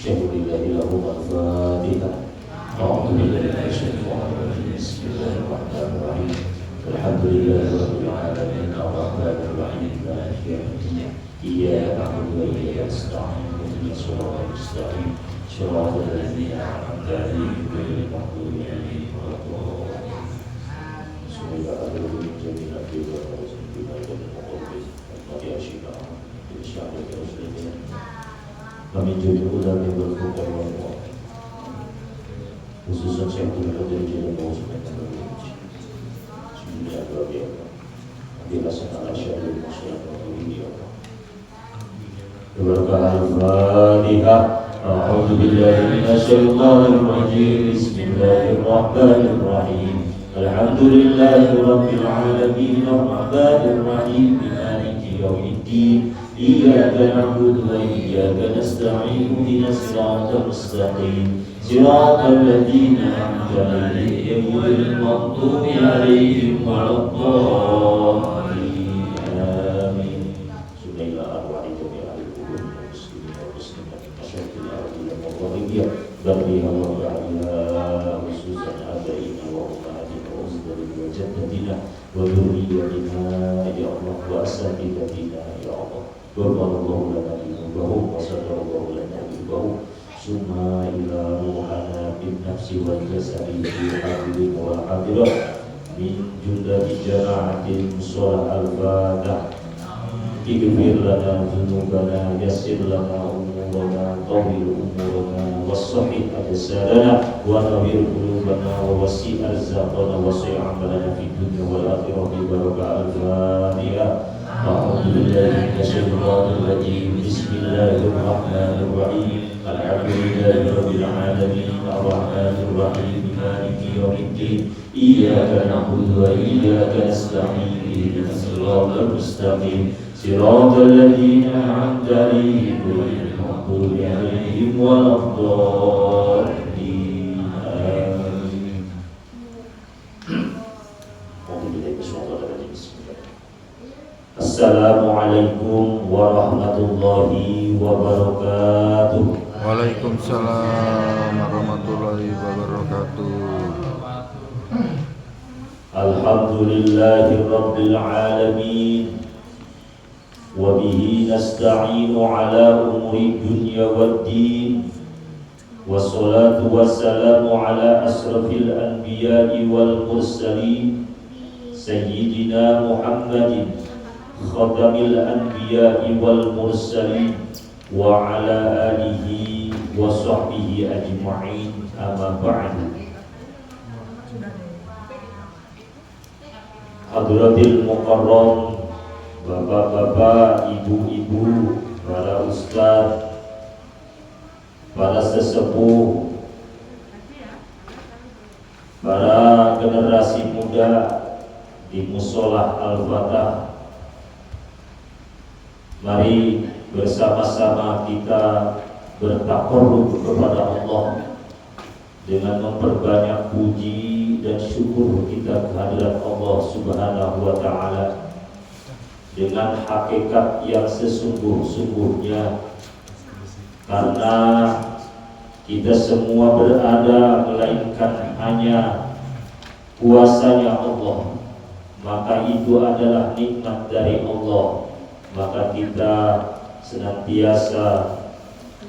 الفاتحة. أعوذ بالله من الشيطان الرجيم. بسم الله الرحمن الرحيم. الحمد لله رب العالمين الرحمن الرحيم مالك يوم الدين. إياك نعبد وإياك نستعين اهدنا الصراط المستقيم صراط الذين أنعمت عليهم غير المغضوب عليهم ولا الضالين. بسم الله الرحمن الرحيم. جميع الخير والرزق بما جل وعلا والطريق شفاء للشعب والمسلمين. Kami juga ulama berfukar wal khususnya Syekhul Qadir Jilani Bismillah dilaksanakan syarul masyarakat ini ya Allah. Al-Fatihah. A'udzu billahi minasyaitonir rajim. Bismillahirrahmanirrahim. Alhamdulillahi rabbil alamin arrahmanir rahim maliki yaumiddin. Iyyaka na'budu wa iyyaka nasta'in ihdinas siratal mustaqim siratal ladzina an'amta 'alaihim ghairil maghdubi 'alaihim waladdallin. Amin. Subhanallah wa bihamdihi muslimin wa muslimat masyaatil ardi wal maghribi barriha wa ba'daha khususan abaina wa ummahatina wa uzdatina wa jaddatina wa dhurriyyatina ya Allah wa asatidatina ya Allah. Wallahu lana bihi wa sallallahu lana bihi summa ila ruhana bin nafsi wal jasadi fi hadin wa hadirat min jundati jama'atin sholah al-fatah. Ighfir lana dhunubana yassir lana umurana tawil umurana wassahih ajsadana wa nawwir qulubana wa wasi' arzaqana wa si' amalana fid dunya wal akhirati barakah al-fatihah. أعوذ بالله من الشيطان الرجيم. بسم الله الرحمن الرحيم. الحمد لله رب العالمين الرحمن الرحيم مالك يوم الدين. إياك نعبد وإياك نستعين اهدنا الصراط المستقيم صراط الذين أنعمت عليهم غير المغضوب عليهم ولا الضالين. آمين. أعوذ بالله من الشيطان الرجيم. Assalamualaikum warahmatullahi wabarakatuh. Waalaikumsalam warahmatullahi wabarakatuh. Alhamdulillahi rabbil alamin. Wa bihi nasta'inu ala umuri dunya waddin. Wassalatu wassalamu ala asrafil anbiya'i wal mursalin Sayyidina Muhammadin Khatamil anbiya'i wal mursalin wa ala alihi wa sahbihi ajma'in. Amma ba'du. Hadratil mukarram, bapak-bapak, ibu-ibu, para ustaz, para sesepuh, para generasi muda di Musholah Al-Fatah. Mari bersama-sama kita bertakarrub kepada Allah dengan memperbanyak puji dan syukur kita kehadirat Allah Subhanahu wa Ta'ala dengan hakikat yang sesungguh-sungguhnya, karena kita semua berada melainkan hanya kuasanya Allah, maka itu adalah nikmat dari Allah. Maka kita senantiasa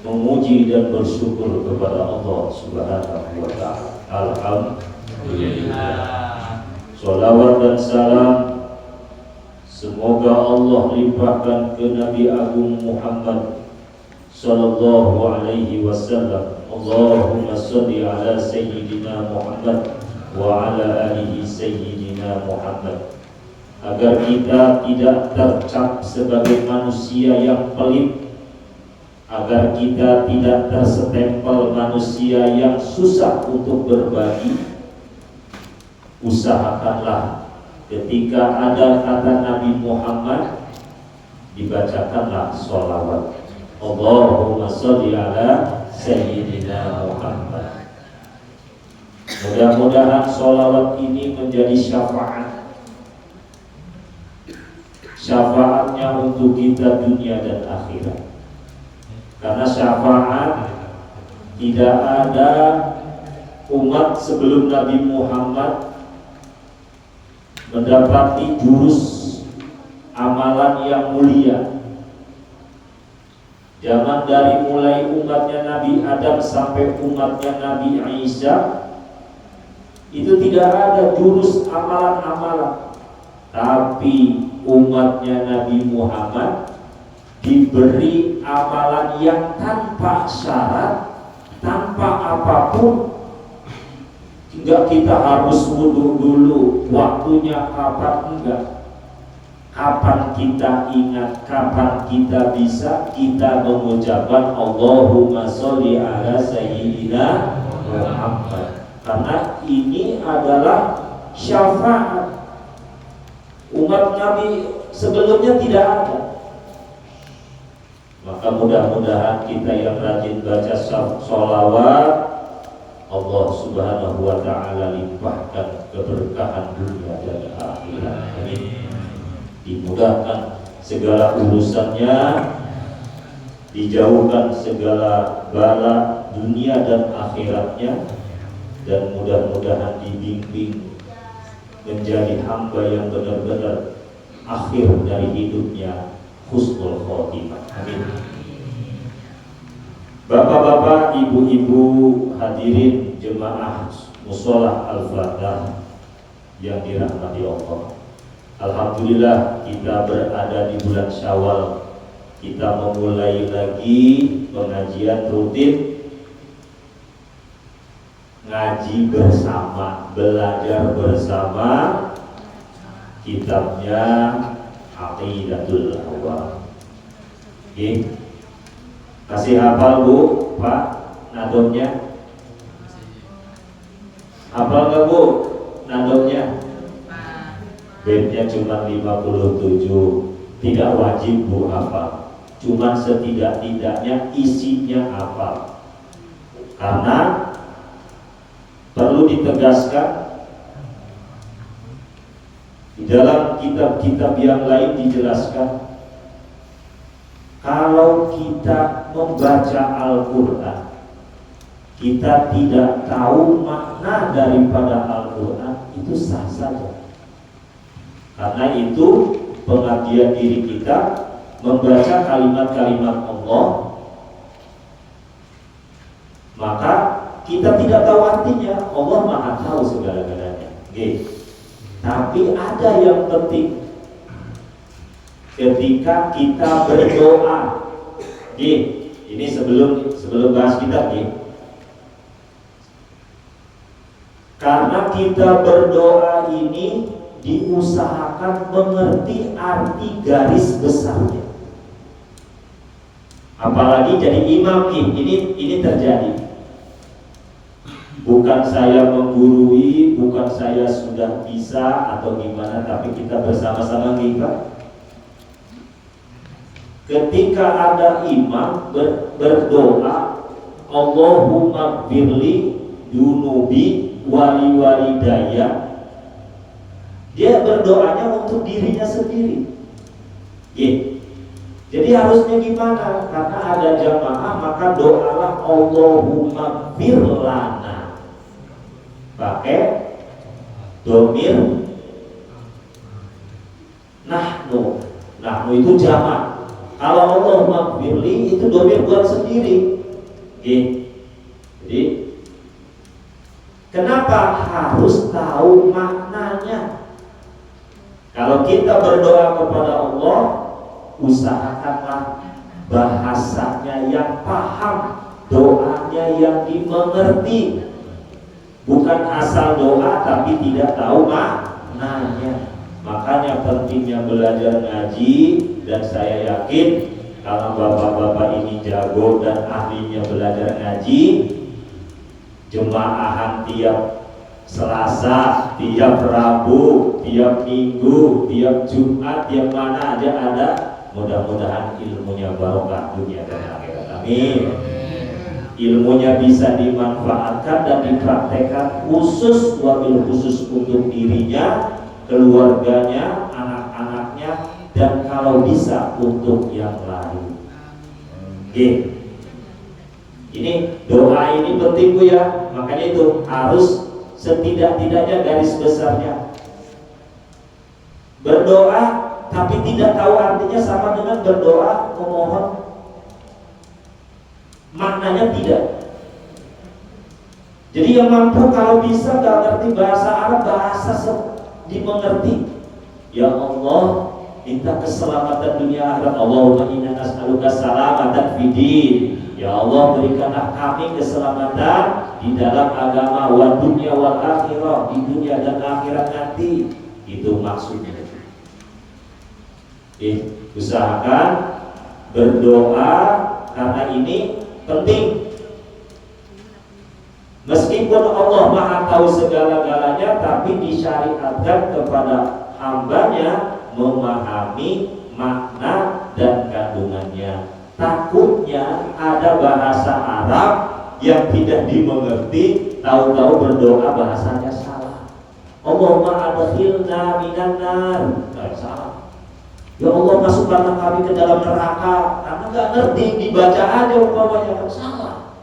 memuji dan bersyukur kepada Allah Subhanahu wa Ta'ala. Alhamdulillah. Sholawat dan salam semoga Allah limpahkan ke Nabi Agung Muhammad sallallahu alaihi wasallam. Allahumma sholli ala sayyidina Muhammad wa ala alihi sayyidina Muhammad, agar kita tidak tercap sebagai manusia yang pelit, agar kita tidak terstempel manusia yang susah untuk berbagi. Usahakanlah ketika ada kata Nabi Muhammad, dibacakanlah sholawat. Allahumma sholli ala sayyidina Muhammad. Mudah-mudahan sholawat ini menjadi syafaatnya untuk kita dunia dan akhirat. Karena syafaat Tidak ada umat sebelum Nabi Muhammad mendapati jurus amalan yang mulia. Zaman dari mulai umatnya Nabi Adam sampai umatnya Nabi Isa, itu tidak ada jurus amalan-amalan. Tapi umatnya Nabi Muhammad diberi amalan yang tanpa syarat, tanpa apapun. Enggak kita harus wudhu dulu, waktunya kapan, enggak. Kapan kita ingat, kapan kita bisa, kita mengucapkan Allahumma sholli ala sayyidina Muhammad. Karena ini adalah syafaat. Umat Nabi sebelumnya tidak ada. Maka mudah-mudahan kita yang rajin baca sholawat, Allah Subhanahu wa ta'ala limpahkan keberkahan dunia dan akhirat. Amin. Dimudahkan segala urusannya, dijauhkan segala bala dunia dan akhiratnya, dan mudah-mudahan dibimbing menjadi hamba yang benar-benar akhir dari hidupnya husnul khotimah. Amin. Bapak-bapak, ibu-ibu, hadirin jemaah Musholah Al-Fatah yang dirahmati Allah. Alhamdulillah kita berada di bulan Syawal. Kita memulai lagi pengajian rutin, ngaji bersama, belajar bersama kitabnya Aqidatul Ahwal. Oke. Kasih hafal Bu, Pak, nadonnya? Hafal nggak Bu, nadonnya? Bednya cuma 57. Tidak wajib Bu hafal, cuma setidak-tidaknya isinya hafal. Karena perlu ditegaskan, di dalam kitab-kitab yang lain dijelaskan, kalau kita membaca Al-Quran, kita tidak tahu makna daripada Al-Quran, itu sah saja. Karena itu pengabdian diri kita membaca kalimat-kalimat Allah, maka kita tidak tahu artinya. Allah Maha tahu segala-galanya. Tapi ada yang penting ketika kita berdoa. Ini sebelum bahas kitab. Karena kita berdoa ini diusahakan mengerti arti garis besarnya. Apalagi jadi imam ini terjadi. Bukan saya menggurui, bukan saya sudah bisa atau gimana, tapi kita bersama-sama kita. Ketika ada imam berdoa, Allahumma birli dunubi wali walidaya, dia berdoanya untuk dirinya sendiri. Jadi harusnya gimana? Karena ada jamaah, maka doalah Allahumma birlana, pakai domir nahnu itu jamaah. Kalau Allahumma birli itu domir buat sendiri. Jadi kenapa harus tahu maknanya? Kalau kita berdoa kepada Allah, usahakanlah bahasanya yang paham, doanya yang dimengerti. Bukan asal doa tapi tidak tahu maknanya. Makanya pentingnya belajar ngaji, dan saya yakin kalau bapak-bapak ini jago dan ahlinya belajar ngaji, jemaahan tiap Selasa, tiap Rabu, tiap Minggu, tiap Jumat, tiap mana aja ada. Mudah-mudahan ilmunya barokah dunia dan akhirat. Amin. Ilmunya bisa dimanfaatkan dan dipraktekkan khusus, wabil khusus untuk dirinya, keluarganya, anak-anaknya, dan kalau bisa untuk yang lain. Ini doa ini penting Bu ya, makanya itu harus setidak-tidaknya garis besarnya berdoa, tapi tidak tahu artinya sama dengan berdoa memohon, maknanya tidak. Jadi yang mampu kalau bisa gak ngerti bahasa Arab, bahasa dimengerti. Ya Allah, minta keselamatan dunia akhirat. Allahumma inna nas'aluka salamatan fid. Ya Allah, berikanlah kami keselamatan di dalam agama, wa dunya wal akhirah, di dunia dan akhirat nanti. Itu maksudnya. Usahakan berdoa karena ini penting. Meskipun Allah Maha tahu segala-galanya, tapi disyariatkan kepada hambanya memahami makna dan kandungannya. Takutnya ada bahasa Arab yang tidak dimengerti, tahu-tahu berdoa bahasanya salah. Allahumma adkhilna minan nar, salah. Ya Allah, masukkanlah kami ke dalam neraka, karena nggak ngerti, dibaca aja umpamanya kan salah.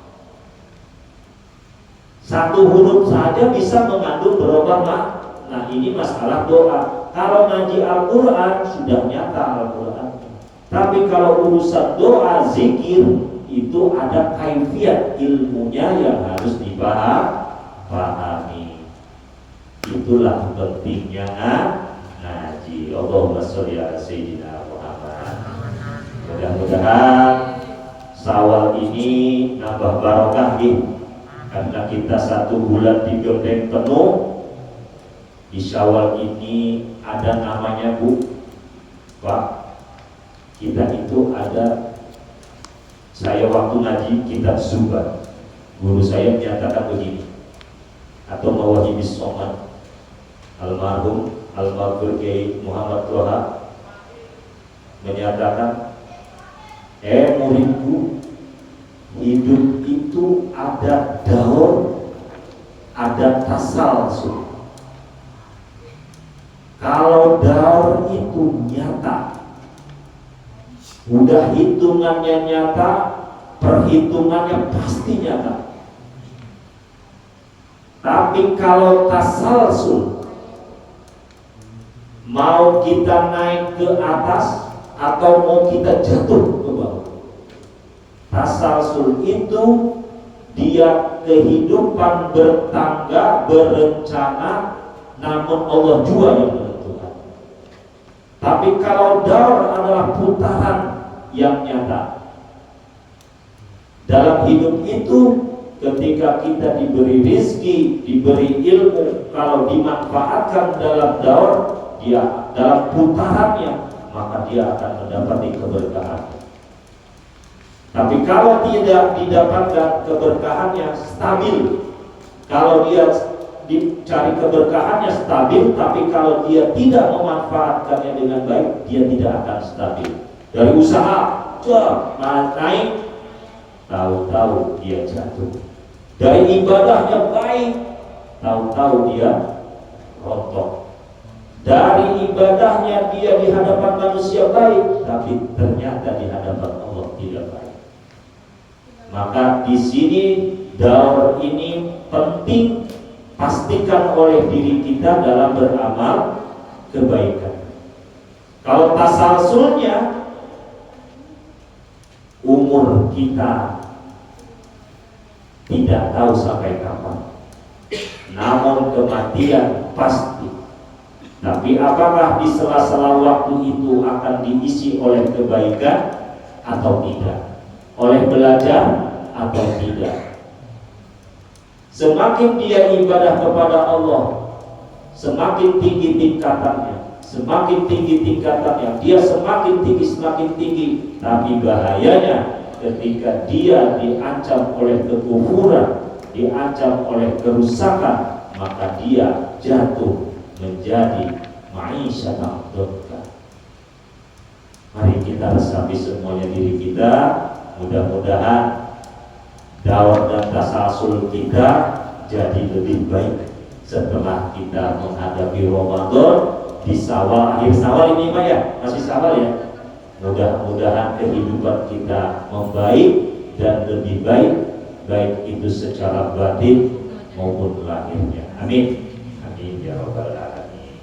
Satu huruf saja bisa mengandung berubah makna. Nah ini masalah doa. Kalau ngaji Al-Quran sudah nyata Al-Quran. Tapi kalau urusan doa, zikir, itu ada kaifiat ilmunya yang harus dipahami. Itulah pentingnya ngaji. Allahumma sholli ala sayyidina Muhammad. Mudah-mudahan Syawal ini nambah barokah karena kita 1 bulan digembleng penuh. Di Syawal ini ada namanya Bu, Pak. Kita itu ada, saya waktu ngaji kitab Zubat, guru saya menyatakan begini, atau Mawahibis Somad, almarhum Al-Maghfur Kiai Muhammad Toha menyatakan, muridku, hidup itu ada daur, ada tasalsul. Kalau daur itu nyata, udah hitungannya nyata, perhitungannya pasti nyata. Tapi kalau tasalsul, mau kita naik ke atas atau mau kita jatuh ke bawah. Tasalsul itu dia kehidupan bertangga, berencana, namun Allah jua yang menentukan. Tapi kalau daur adalah putaran yang nyata. Dalam hidup itu, ketika kita diberi rizki, diberi ilmu, kalau dimanfaatkan dalam daur, dia dalam putarannya, maka dia akan mendapati keberkahan. Tapi kalau tidak didapatkan keberkahannya stabil, kalau dia dicari keberkahannya stabil, tapi kalau dia tidak memanfaatkannya dengan baik, dia tidak akan stabil. Dari usaha, naik, tahu-tahu dia jatuh. Dari ibadahnya baik, tahu-tahu dia rontok. Dari ibadahnya dia di hadapan manusia baik, tapi ternyata di hadapan Allah tidak baik. Maka di sini daur ini penting, pastikan oleh diri kita dalam beramal kebaikan. Kalau tasalsulnya, umur kita tidak tahu sampai kapan, namun kematian pasti. Tapi apakah di sela-sela waktu itu akan diisi oleh kebaikan atau tidak, oleh belajar atau tidak? Semakin dia ibadah kepada Allah, semakin tinggi tingkatannya, semakin tinggi tingkatannya, dia semakin tinggi. Tapi bahayanya ketika dia diancam oleh kekufuran, diancam oleh kerusakan, maka dia jatuh menjadi ma'isyatan dhanka. Mari kita resapi semuanya diri kita. Mudah-mudahan daur dan tasalsul kita jadi lebih baik setelah kita menghadapi Ramadan di Syawal, akhir Syawal ini Pak ya, masih Syawal ya. Mudah-mudahan kehidupan kita membaik dan lebih baik baik itu secara batin maupun lahirnya. Amin. Amin ya rabbal alamin.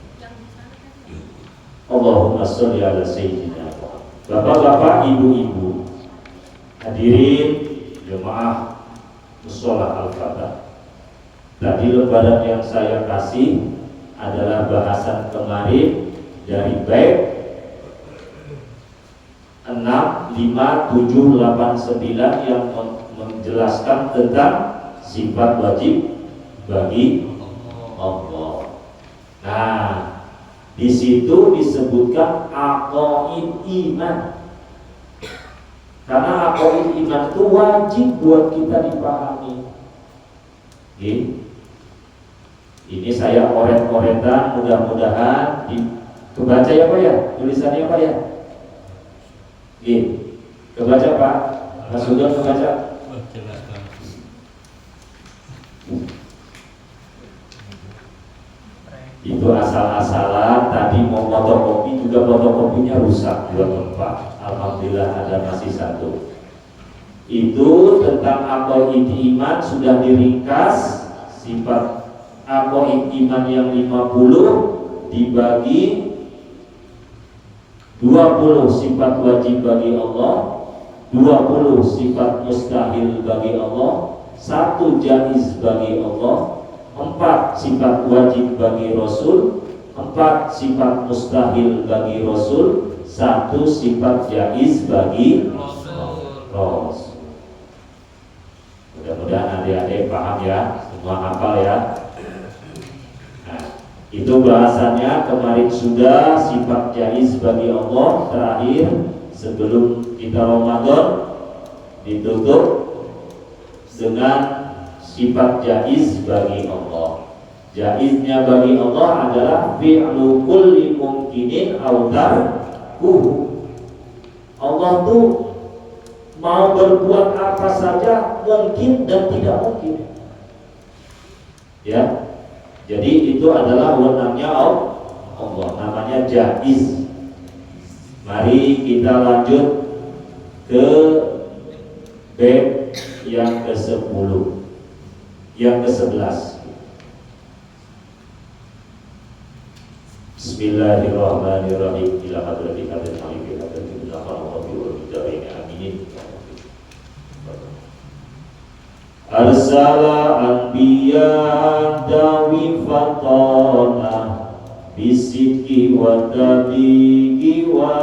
Allahumma sholli ala sayyidina Muhammad. Bapak-bapak, ibu-ibu, hadirin jemaah mushola Al-Fatah. Tadi lembaran yang saya kasih adalah bahasan kemarin dari bab 6, 5, 7, 8, 9 yang menjelaskan tentang sifat wajib bagi Allah. Nah, di situ disebutkan aqaid iman. Karena aqaid iman itu wajib buat kita dipahami. Ini saya oret-oretan, mudah-mudahan kebaca ya Pak ya, tulisannya Pak ya. Kebaca Pak, Mas Sugeng kebaca. Itu asal-asalan, tadi mau fotokopi juga fotokopinya rusak 2 tempat. Alhamdulillah ada masih 1. Itu tentang aqaid iman sudah diringkas. Sifat aqaid iman yang 50 dibagi 20 sifat wajib bagi Allah, 20 sifat mustahil bagi Allah, 1 jaiz bagi Allah, 4 sifat wajib bagi Rasul, 4 sifat mustahil bagi Rasul, 1 sifat jaiz bagi Rasul. Mudah-mudahan adik-adik paham ya, semua hafal ya. Nah, itu bahasannya kemarin sudah sifat jaiz bagi Allah terakhir sebelum kita Ramadan ditutup dengan sifat jaiz bagi Allah. Jaiznya bagi Allah adalah fi'lu kulli mungkinin aw tarkuhu. Allah tuh mau berbuat apa saja mungkin dan tidak mungkin. Ya. Jadi itu adalah wewenangnya Allah, namanya jaiz. Mari kita lanjut ke bab yang ke-10, yang ke-11. Bismillahirrahmanirrahim. Ila hadrati hadrati hadrati hadrati hadrati hadrati amin. Arsala anbiya dawi fatona bisidki wa tabigi wa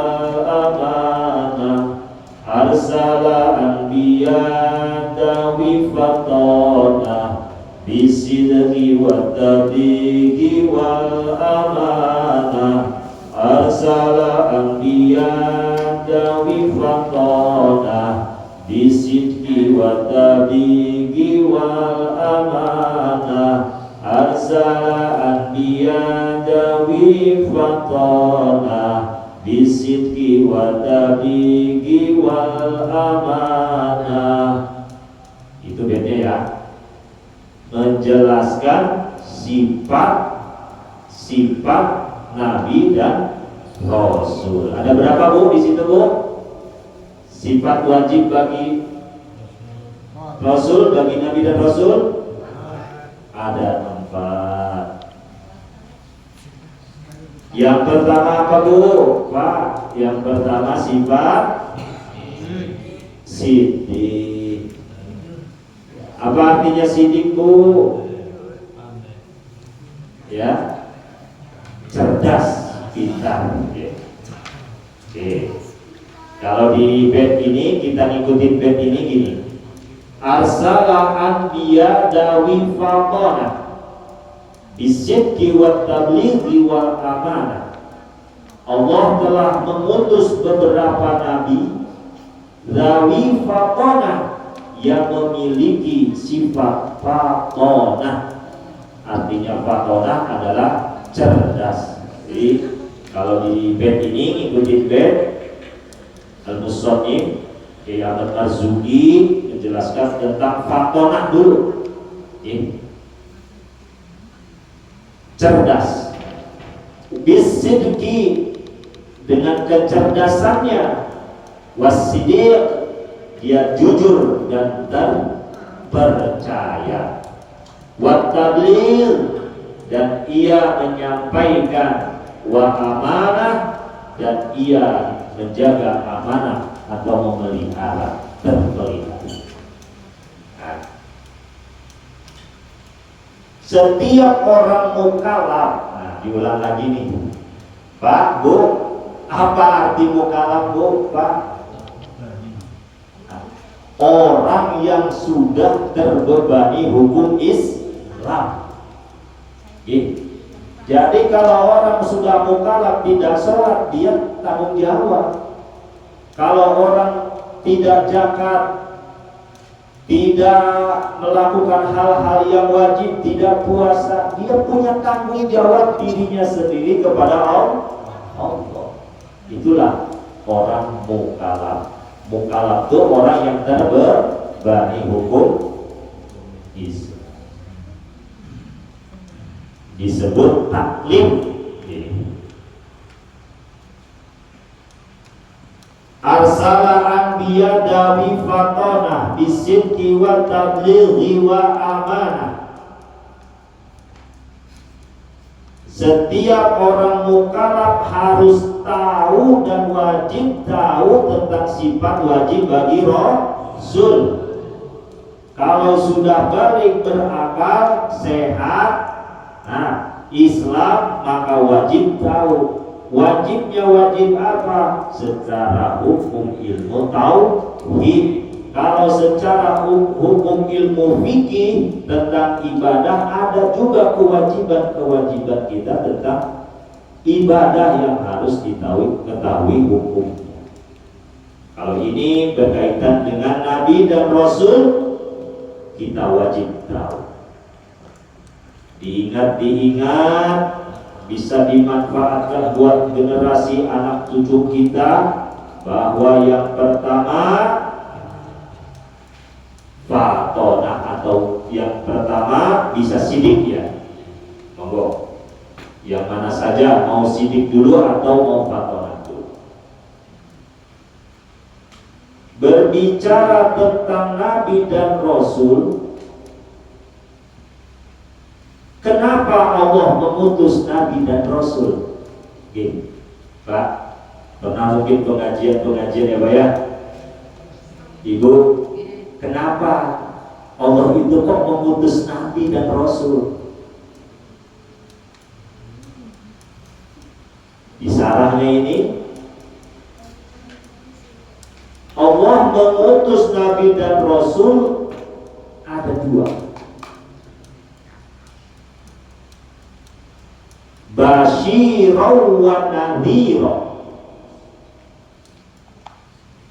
amana. Arsala anbiya dawi fatona bisidki wa tabigi wa amana. Arsala anbiya dawi fatona bisidki wa tabigi wal amanah. Arsala anbiya dawi fatona bisidki wa tabigi wal amanah. Itu bedanya ya, menjelaskan sifat Nabi dan Rasul. Ada berapa Bu di situ Bu? Sifat wajib bagi Rasul, bagi Nabi dan Rasul ada 4. Yang pertama apa Bu? Pak, yang pertama sifat sidik. Apa artinya sidik Bu? Ya, cerdas, pintar. Oke. Kalau di bed ini kita ngikutin bed ini gini. Arsala anbiya dawi fatona bisidqi wa tablighi wa amanah. Allah telah mengutus beberapa nabi dawi fatona yang memiliki sifat fatona. Artinya fatona adalah cerdas. Jadi kalau di bed ini ngikutin bed Al-Musannif Ahmad Marzuki menjelaskan tentang fatonah dulu. Cerdas, bisidqi dengan kecerdasannya, wasidiq dia jujur dan percaya. Wa tabligh, dan ia menyampaikan. Wa amanah, dan ia menjaga amanah atau memelihara, terpelihara. Nah, setiap orang mukallaf, nah diulang lagi nih, Pak, Bu, apa arti mukallaf, Bu, Pak? Nah, orang yang sudah terbebani hukum Islam. Jadi kalau orang sudah mukallaf tidak sholat, dia tanggung jawab. Kalau orang tidak zakat, tidak melakukan hal-hal yang wajib, tidak puasa, dia punya tanggung jawab dirinya sendiri kepada Allah. Itulah orang mukallaf. Mukallaf itu orang yang terbebani hukum Islam. Disebut taklif. Arsala anbiya dawi fatona bisidqi wa tablighi wa amanah. Setiap orang mukallaf harus tahu dan wajib tahu tentang sifat wajib bagi Rasul. Kalau sudah balik berakal, sehat, nah Islam, maka wajib tahu. Wajibnya wajib apa? Secara hukum ilmu tauhid. Kalau secara hukum ilmu fikih tentang ibadah, ada juga kewajiban kita tentang ibadah yang harus ketahui hukumnya. Kalau ini berkaitan dengan Nabi dan Rasul, kita wajib tahu. Diingat, bisa dimanfaatkan buat generasi anak cucu kita, bahwa yang pertama fatonah, atau yang pertama bisa sidik ya, monggo. Yang mana saja, mau sidik dulu atau mau fatonah dulu. Berbicara tentang Nabi dan Rasul, kenapa Allah mengutus Nabi dan Rasul? Oke, Pak, pernah mungkin pengajian ya Pak ya? Ibu, kenapa Allah itu kok mengutus Nabi dan Rasul? Di sarahnya ini, Allah mengutus Nabi dan Rasul ada dua. Basyirau wa nadhira.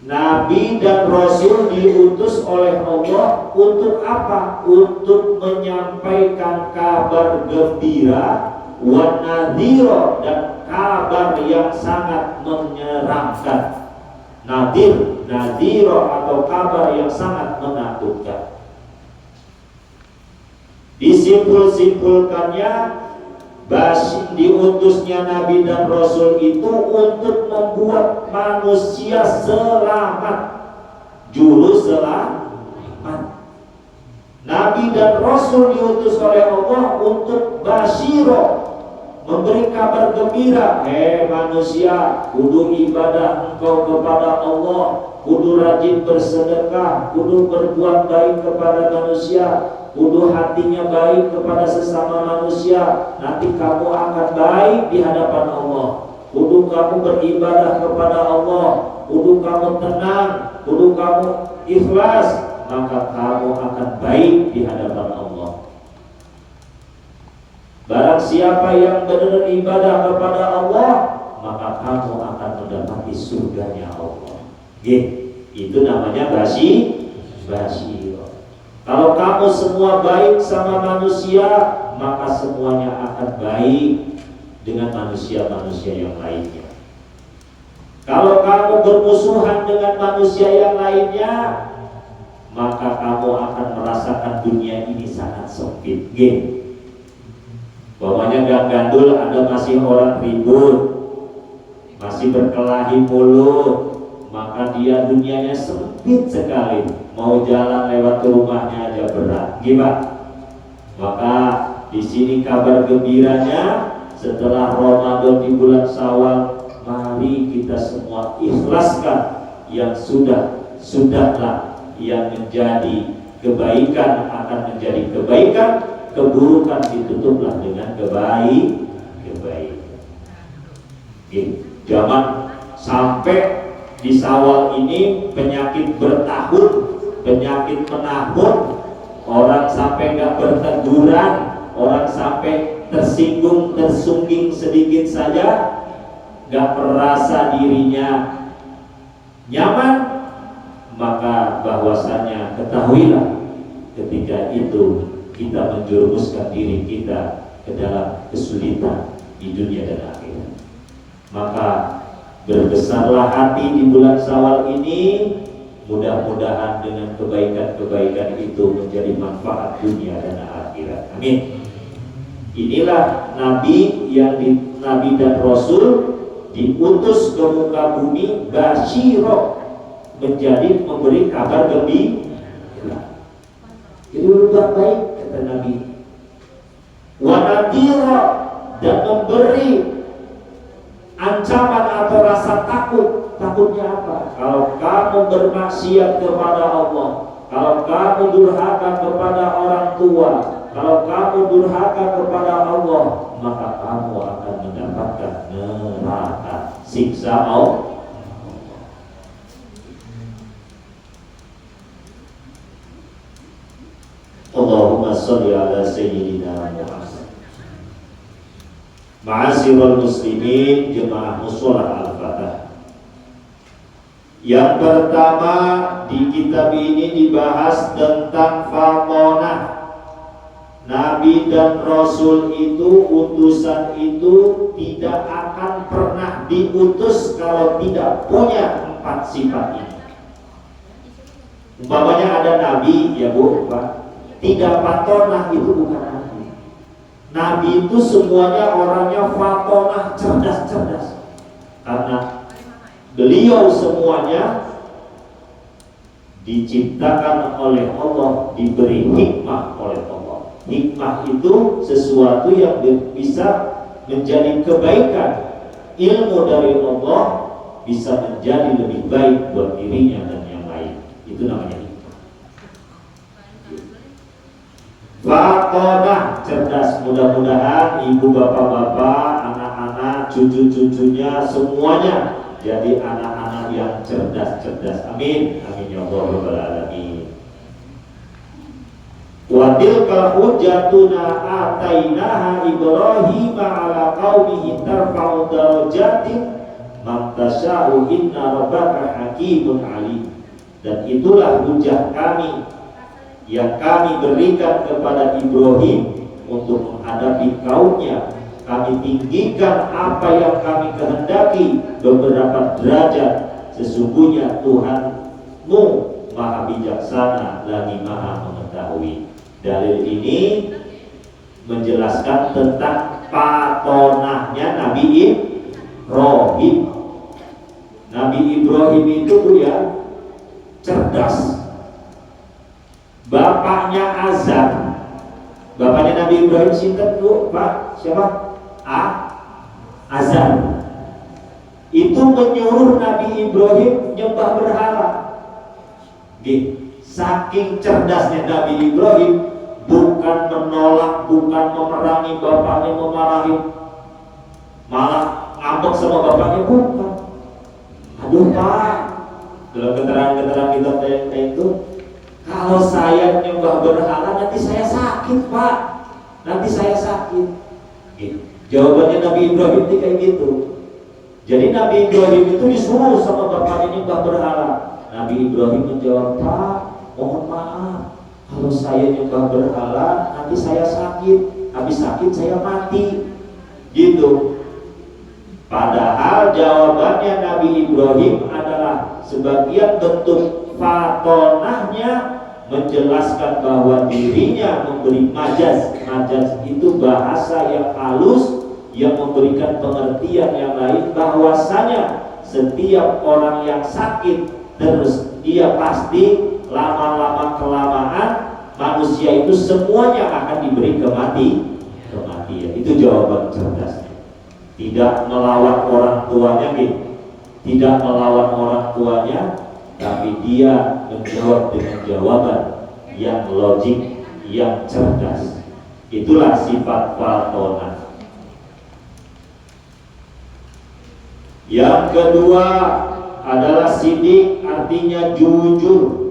Nabi dan Rasul diutus oleh Allah untuk apa? Untuk menyampaikan kabar gembira, wa nadhira, dan kabar yang sangat menyeramkan. Nadhira atau kabar yang sangat menakutkan. Disimpul-simpulkannya, diutusnya Nabi dan Rasul itu untuk membuat manusia selamat, juru selamat. Nabi dan Rasul diutus oleh Allah untuk basyiro, memberi kabar gembira. Manusia, kudu ibadah engkau kepada Allah, kudu rajin bersedekah, kudu berbuat baik kepada manusia, kudu hatinya baik kepada sesama manusia, nanti kamu akan baik di hadapan Allah. Kudu kamu beribadah kepada Allah, kudu kamu tenang, kudu kamu ikhlas, maka kamu akan baik di hadapan Allah. Barang siapa yang benar ibadah kepada Allah, maka kamu akan mendapati surganya Allah. Itu namanya basyiro. Kalau kamu semua baik sama manusia, maka semuanya akan baik dengan manusia-manusia yang lainnya. Kalau kamu bermusuhan dengan manusia yang lainnya, maka kamu akan merasakan dunia ini sangat sempit. Pokoknya gang gandul ada masih orang ribut, masih berkelahi mulut, maka dia dunianya sempit sekali. Mau jalan lewat rumahnya aja berat. Gimana? Maka di sini kabar gembiranya setelah Ramadan di bulan Syawal, mari kita semua ikhlaskan yang sudahlah, yang menjadi kebaikan akan menjadi kebaikan, keburukan ditutuplah dengan kebaikan. Jangan sampai di Syawal ini penyakit bertahun, penyakit menahun, orang sampai nggak berteguran, orang sampai tersinggung, tersungging sedikit saja, nggak merasa dirinya nyaman, maka bahwasanya ketahuilah ketika itu kita menjerumuskan diri kita ke dalam kesulitan di dunia dan akhirat. Maka berbesarlah hati di bulan Syawal ini, mudah-mudahan dengan kebaikan-kebaikan itu menjadi manfaat dunia dan akhirat. Amin. Inilah Nabi Nabi dan Rasul diutus ke muka bumi basyiro, menjadi memberi kabar gembira. Jadi berbuat baik kata Nabi. Wa nadhira, dan memberi ancaman atau rasa takut. Takutnya apa? Kalau kamu bermaksiat kepada Allah, kalau kamu durhaka kepada orang tua, kalau kamu durhaka kepada Allah, maka kamu akan mendapatkan neraka, siksa Allah. Allahumma sholli ala sayyidina Muhammad. Ma'asyiral muslimin, jemaah musholah al-Fatah. Yang pertama di kitab ini dibahas tentang fatonah. Nabi dan Rasul itu, utusan itu tidak akan pernah diutus kalau tidak punya 4 sifat ini. Umpamanya ada Nabi, ya Bu, Pak, tidak fatonah, itu bukan Nabi. Nabi itu semuanya orangnya fatonah, cerdas-cerdas, karena beliau semuanya diciptakan oleh Allah, diberi hikmah oleh Allah. Hikmah itu sesuatu yang bisa menjadi kebaikan. Ilmu dari Allah bisa menjadi lebih baik buat dirinya dan yang lain. Itu namanya hikmah. Fatonah, cerdas. Mudah-mudahan ibu, bapak-bapak, anak-anak, cucu-cucunya semuanya jadi anak-anak yang cerdas-cerdas. Amin. Amin ya rabbal alamin. Wa tilka hujjatuna atainaha Ibrahim ala qaumihi tarfa'u darajatin man tasya'u inna rabbaka hakimun alim. Dan itulah hujah kami yang kami berikan kepada Ibrahim untuk menghadapi kaumnya. Kami tinggikan apa yang kami kehendaki beberapa derajat. Sesungguhnya Tuhanmu maha bijaksana lagi maha mengetahui. Dalil ini menjelaskan tentang patonahnya Nabi Ibrahim. Nabi Ibrahim itu ya cerdas. Bapaknya Azar, bapaknya Nabi Ibrahim sinten Bu, Pak? Siapa? Azar. Itu menyuruh Nabi Ibrahim nyembah berhala. Saking cerdasnya Nabi Ibrahim, bukan menolak, bukan memerangi bapaknya, memarahi, malah ngambek sama bapaknya, bukan. Aduh Pak, dalam keterangan kitab itu, kalau saya nyembah berhala nanti saya sakit Pak, nanti saya sakit. Jawabannya Nabi Ibrahim itu kayak gitu. Jadi Nabi Ibrahim itu disuruh sama bapaknya nyembah berhala. Nabi Ibrahim menjawab, Pak, mohon maaf, kalau saya nyembah berhala nanti saya sakit, habis sakit saya mati, gitu. Padahal jawabannya Nabi Ibrahim adalah sebagian bentuk fatonahnya, menjelaskan bahwa dirinya memberi majaz. Majaz itu bahasa yang halus yang memberikan pengertian yang lain, bahwasanya setiap orang yang sakit terus dia pasti lama-lama kelamaan manusia manusia itu semuanya akan diberi kematian. Itu jawaban cerdasnya. Tidak melawan orang tuanya gitu. Tidak melawan orang tuanya, tapi dia menjawab dengan jawaban yang logik, yang cerdas. Itulah sifat fatonah. Yang kedua adalah sidik, artinya jujur.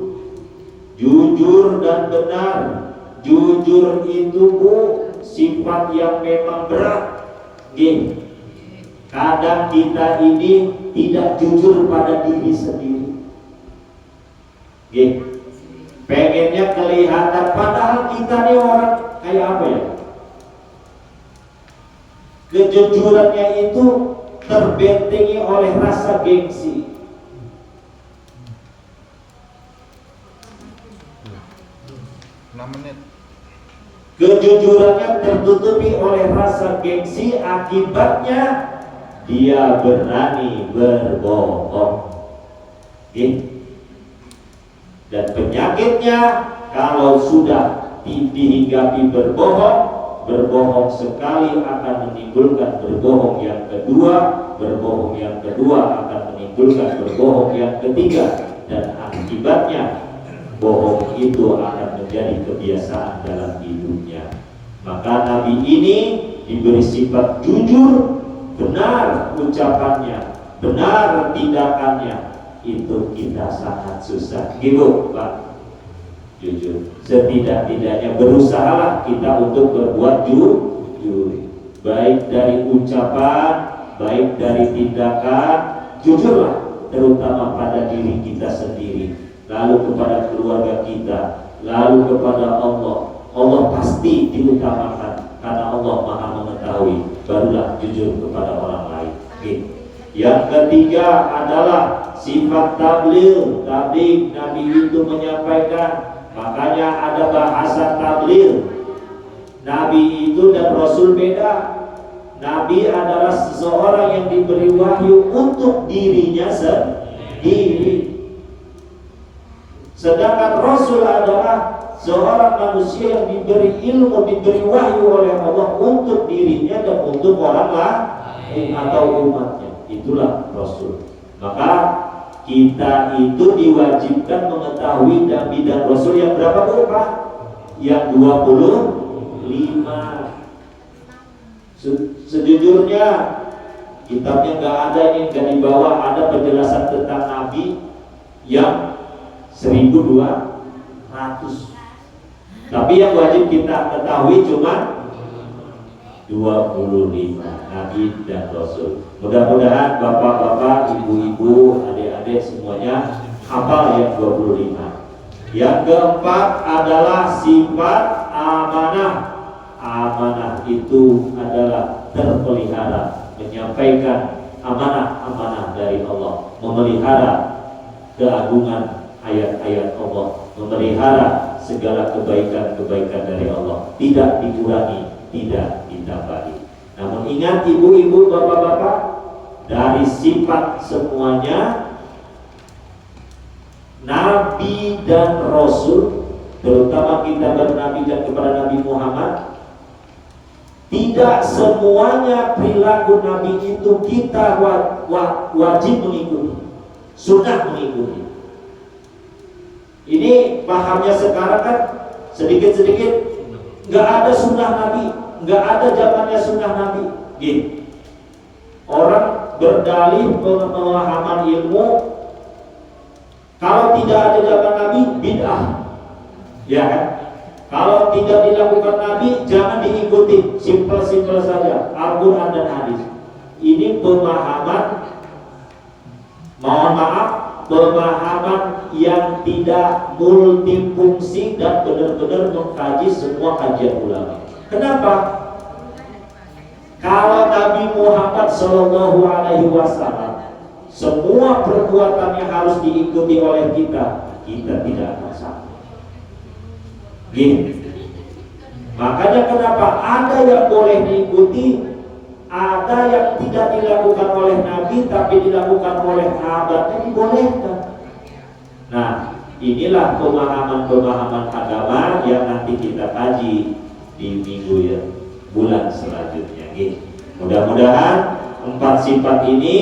Jujur dan benar. Jujur itu sifat yang memang berat. Gini, kadang kita ini tidak jujur pada diri sendiri. Gini, pengennya kelihatan, padahal kita nih orang kayak apa ya? Kejujurannya itu terbentengi oleh rasa gengsi. Kejujurannya tertutupi oleh rasa gengsi, akibatnya dia berani berbohong. Dan penyakitnya kalau sudah dihinggapi berbohong sekali akan menimbulkan berbohong yang kedua akan menimbulkan berbohong yang ketiga, dan akibatnya bohong itu akan menjadi kebiasaan dalam hidupnya. Maka Nabi ini diberi sifat jujur, benar ucapannya, benar tindakannya. Itu kita sangat susah, gitu Pak. Jujur, setidak-tidaknya berusahalah kita untuk berbuat jujur, baik dari ucapan, baik dari tindakan. Jujurlah, terutama pada diri kita sendiri, lalu kepada keluarga kita, lalu kepada Allah. Allah pasti diutamakan karena Allah Maha mengetahui, barulah jujur kepada orang lain. Yang ketiga adalah sifat tabligh. Nabi itu menyampaikan, makanya ada bahasa tabligh. Nabi itu dan Rasul beda. Nabi adalah seseorang yang diberi wahyu untuk dirinya sendiri, sedangkan Rasul adalah seorang manusia yang diberi ilmu, diberi wahyu oleh Allah untuk dirinya dan untuk orang lain atau umatnya. Itulah Rasul. Maka kita itu diwajibkan mengetahui Nabi dan Rasul yang berapa Pak? Yang 25. Sejujurnya kitabnya nggak ada, ini nggak dibawa, ada penjelasan tentang Nabi yang 1200. Tapi yang wajib kita ketahui cuma 25 Nabi dan Rasul. Mudah-mudahan bapak-bapak, ibu-ibu, adik-adik semuanya hafal yang 25. Yang keempat adalah sifat amanah. Amanah itu adalah terpelihara, menyampaikan amanah-amanah dari Allah, memelihara keagungan ayat-ayat Allah, memelihara segala kebaikan-kebaikan dari Allah, tidak dikurangi, tidak ditambahi. Namun ingat ibu-ibu, bapak-bapak, dari sifat semuanya Nabi dan Rasul, terutama kita bernabi dan kepada Nabi Muhammad, tidak semuanya perilaku Nabi itu kita wajib mengikuti, sunnah mengikuti. Ini pahamnya sekarang kan sedikit-sedikit nggak ada sunnah Nabi, nggak ada zamannya sunnah Nabi. Gini, orang berdalih pemahaman ilmu, kalau tidak ada zaman Nabi bid'ah, ya kan? Kalau tidak dilakukan Nabi jangan diikuti, simpel-simpel saja Al-Quran dan hadis. Ini pemahaman, mohon maaf, pemahaman yang tidak multifungsi dan benar-benar mengkaji semua kajian ulama. Kenapa? Kalau Nabi Muhammad SAW semua perbuatannya harus diikuti oleh kita, kita tidak akan sama. Gini. Makanya kenapa ada yang boleh diikuti, ada yang tidak dilakukan oleh Nabi tapi dilakukan oleh sahabatnya, dibolehkan. Nah, inilah pemahaman-pemahaman agama yang nanti nanti kita kaji di minggu ya bulan selanjutnya. Mudah-mudahan 4 sifat ini,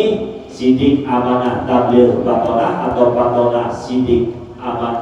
sidik, amanah, tabligh, batonah, atau batonah, sidik,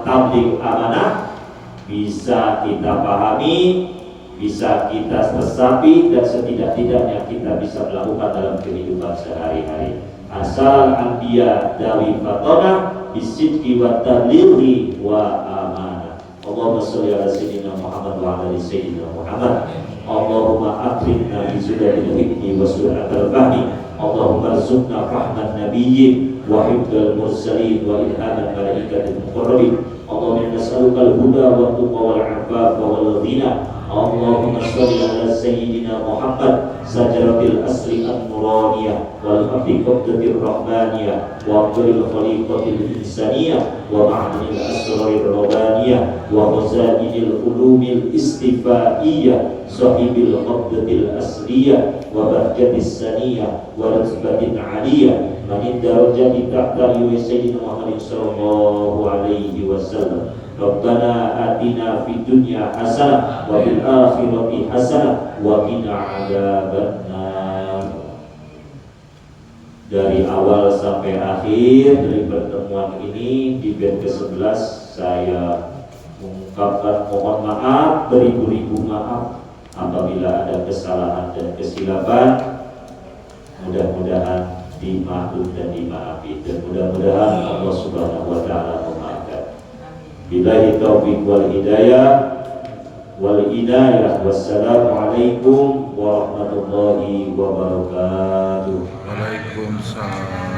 tabligh, amanah, bisa kita pahami, bisa kita resapi, dan setidak-tidaknya kita bisa melakukan dalam kehidupan sehari-hari. Asal anbiya dawi batonah bisidqi wa tablighi wa amanah. Allahumma sholli ala sayyidina Muhammad wa ala sayyidina Muhammad. Allahumma akrimna bi sudadil hikmi wa suratul fahmi. Allahumma arzuqna rahmat nabiyyin wa hibdal mursalin wa ilhaman malaikatil muqarrabin. Allahumma nas'aluka al-huda wa tuqa wal 'afafa wal ghina. Allahumma sholli ala sayyidina Muhammad sajaratil asri an-nuraniyah wal haqiqatir rahmaniyah wa qulil khaliqatil insaniyah wa ma'anil asrarir rabbaniyah wa khazainil ulumil istifaiyah sahibil qabdatil asliyah wa bahjatis saniyah wa rizbatin aliyah manid darajati ta'ta li sayyidina Muhammad sallallahu alaihi wasallam. Rabbana atina fid dunya hasanah wa fil akhirati hasanah wa qina adzabannar. Dari awal sampai akhir dari pertemuan ini di bab ke-11 saya mengungkapkan mohon maaf beribu-ribu maaf apabila ada kesalahan dan kesilapan. Mudah-mudahan dimaklum dan dimaafi, dan mudah-mudahan Allah Subhanahu wa taala memaafkan. Billahi taufiq wal hidayah wal inayah. Wassalamualaikum warahmatullahi wabarakatuh. Waalaikumsalam.